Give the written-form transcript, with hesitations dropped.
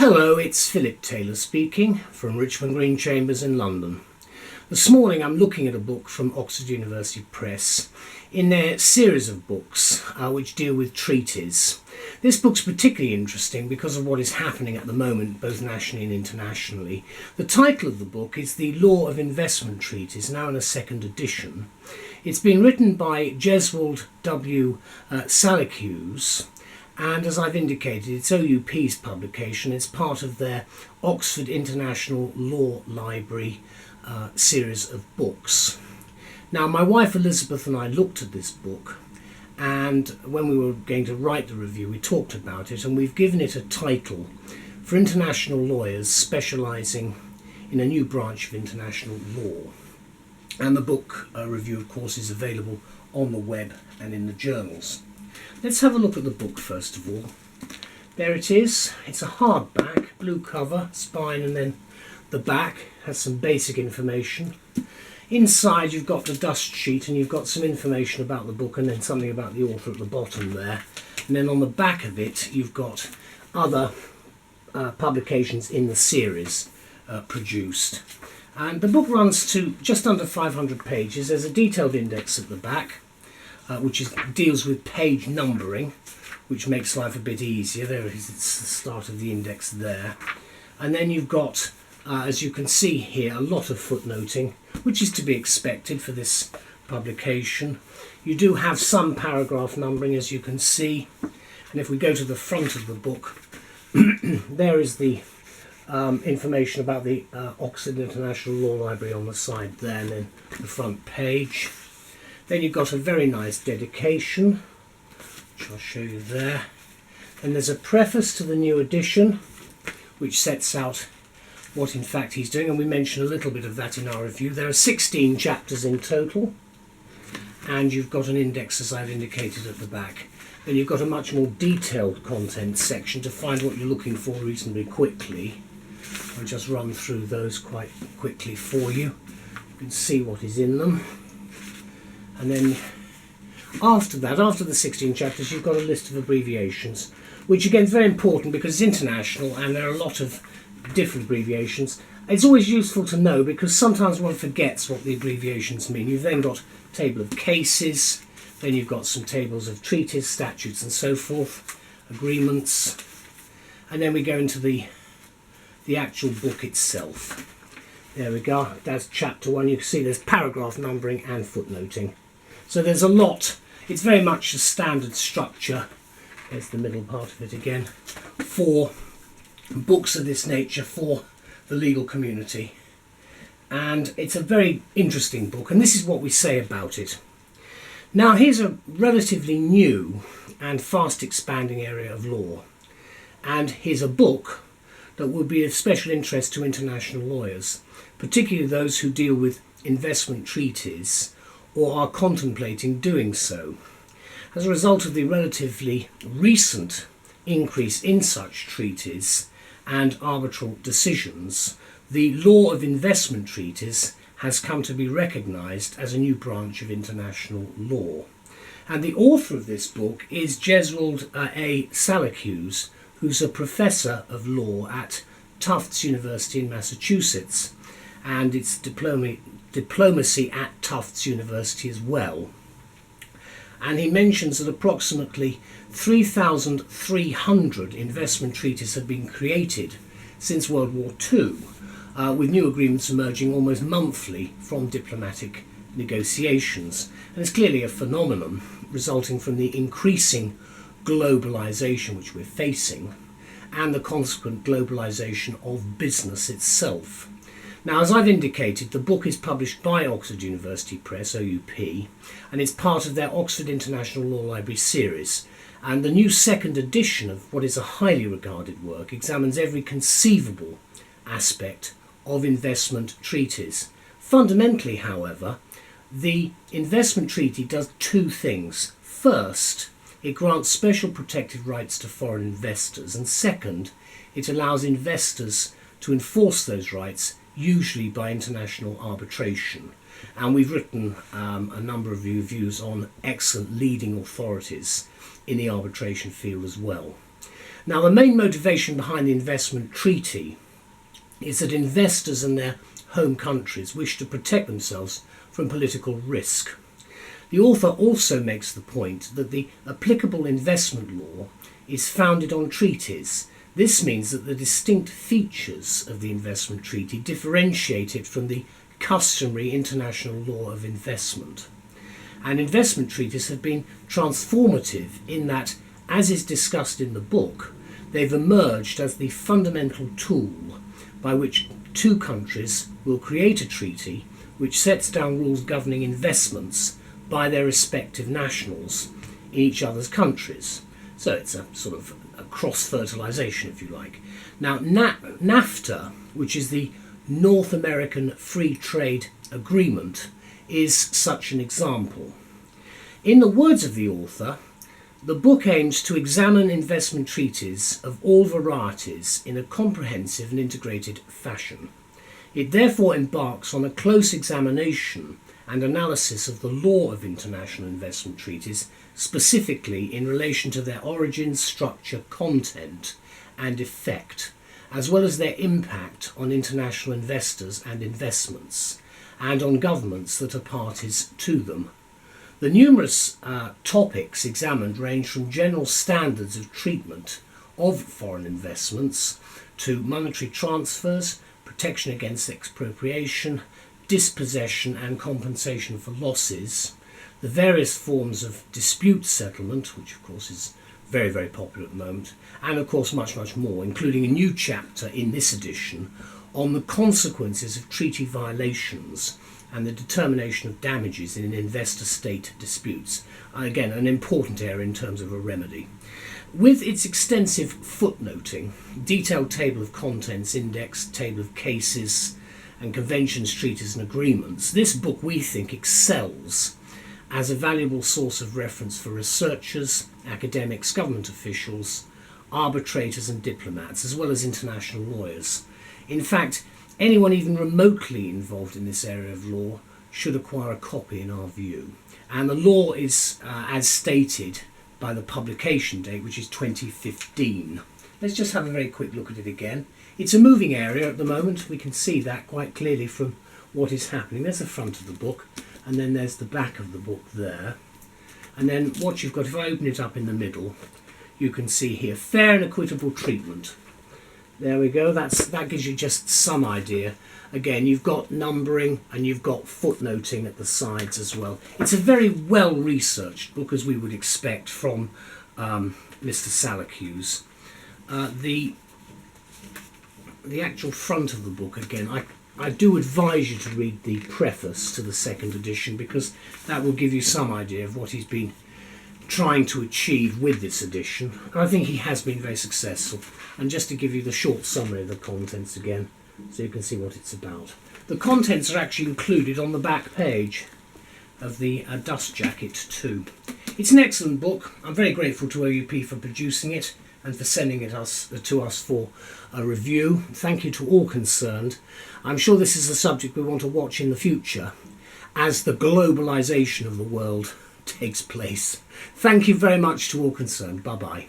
Hello, it's Philip Taylor speaking from Richmond Green Chambers in London. This morning I'm looking at a book from Oxford University Press in their series of books which deal with treaties. This book's particularly interesting because of what is happening at the moment, both nationally and internationally. The title of the book is The Law of Investment Treaties, now in a second edition. It's been written by Jeswald W Salacuse, and as I've indicated, it's OUP's publication. It's part of their Oxford International Law Library series of books. Now, my wife Elizabeth and I looked at this book, and when we were going to write the review we talked about it, and we've given it a title for international lawyers specialising in a new branch of international law. And the book review, of course, is available on the web and in the journals. Let's have a look at the book first of all. There it is. It's a hardback, blue cover, spine, and then the back has some basic information. Inside you've got the dust sheet and you've got some information about the book and then something about the author at the bottom there. And then on the back of it you've got other publications in the series produced. And the book runs to just under 500 pages. There's a detailed index at the back, which deals with page numbering, which makes life a bit easier. There it is, it's the start of the index there. And then you've got, as you can see here, a lot of footnoting, which is to be expected for this publication. You do have some paragraph numbering, as you can see. And if we go to the front of the book, there is the information about the Oxford International Law Library on the side there, and then the front page. Then you've got a very nice dedication, which I'll show you there. And there's a preface to the new edition, which sets out what in fact he's doing, and we mention a little bit of that in our review. There are 16 chapters in total, and you've got an index, as I've indicated, at the back. Then you've got a much more detailed content section to find what you're looking for reasonably quickly. I'll just run through those quite quickly for you. You can see what is in them. And then after that, after the 16 chapters, you've got a list of abbreviations, which again is very important because it's international and there are a lot of different abbreviations. It's always useful to know because sometimes one forgets what the abbreviations mean. You've then got a table of cases, then you've got some tables of treaties, statutes and so forth, agreements, and then we go into the actual book itself. There we go, that's chapter 1. You can see there's paragraph numbering and footnoting. So there's a lot. It's very much a standard structure, there's the middle part of it again, for books of this nature for the legal community. And it's a very interesting book, and this is what we say about it. Now, here's a relatively new and fast expanding area of law, and here's a book that will be of special interest to international lawyers, particularly those who deal with investment treaties or are contemplating doing so. As a result of the relatively recent increase in such treaties and arbitral decisions, the law of investment treaties has come to be recognised as a new branch of international law. And the author of this book is Jeswald A Salacuse, who's a professor of law at Tufts University in Massachusetts, and it's diplomacy at Tufts University as well. And he mentions that approximately 3,300 investment treaties have been created since World War II, with new agreements emerging almost monthly from diplomatic negotiations. And it's clearly a phenomenon resulting from the increasing globalization which we're facing and the consequent globalization of business itself. Now, as I've indicated, the book is published by Oxford University Press, OUP, and it's part of their Oxford International Law Library series. And the new second edition of what is a highly regarded work examines every conceivable aspect of investment treaties. Fundamentally, however, the investment treaty does two things. First, it grants special protected rights to foreign investors, and second, it allows investors to enforce those rights, usually by international arbitration. And we've written a number of reviews on excellent leading authorities in the arbitration field as well. Now, the main motivation behind the investment treaty is that investors and their home countries wish to protect themselves from political risk. The author also makes the point that the applicable investment law is founded on treaties. This means that the distinct features of the investment treaty differentiate it from the customary international law of investment. And investment treaties have been transformative in that, as is discussed in the book, they've emerged as the fundamental tool by which two countries will create a treaty which sets down rules governing investments by their respective nationals in each other's countries. So it's a sort of a cross-fertilisation, if you like. Now, NAFTA, which is the North American Free Trade Agreement, is such an example. In the words of the author, the book aims to examine investment treaties of all varieties in a comprehensive and integrated fashion. It therefore embarks on a close examination and analysis of the law of international investment treaties, specifically in relation to their origin, structure, content and effect, as well as their impact on international investors and investments, and on governments that are parties to them. The numerous topics examined range from general standards of treatment of foreign investments to monetary transfers, protection against expropriation, dispossession and compensation for losses, the various forms of dispute settlement, which of course is very, very popular at the moment, and of course much, much more, including a new chapter in this edition on the consequences of treaty violations and the determination of damages in investor-state disputes. Again, an important area in terms of a remedy. With its extensive footnoting, detailed table of contents, index, table of cases, and conventions, treaties and agreements, this book, we think, excels as a valuable source of reference for researchers, academics, government officials, arbitrators and diplomats, as well as international lawyers. In fact, anyone even remotely involved in this area of law should acquire a copy in our view. And the law is, as stated, by the publication date, which is 2015. Let's just have a very quick look at it again. It's a moving area at the moment. We can see that quite clearly from what is happening. There's the front of the book, and then there's the back of the book there. And then what you've got, if I open it up in the middle, you can see here, fair and equitable treatment. There we go, that gives you just some idea. Again, you've got numbering and you've got footnoting at the sides as well. It's a very well researched book, as we would expect from Mr. Salacuse. The actual front of the book, again, I do advise you to read the preface to the second edition, because that will give you some idea of what he's been trying to achieve with this edition. I think he has been very successful. And just to give you the short summary of the contents again, so you can see what it's about. The contents are actually included on the back page of the dust jacket too. It's an excellent book. I'm very grateful to OUP for producing it and for sending it to us for a review. Thank you to all concerned. I'm sure this is a subject we want to watch in the future as the globalization of the world takes place. Thank you very much to all concerned. Bye-bye.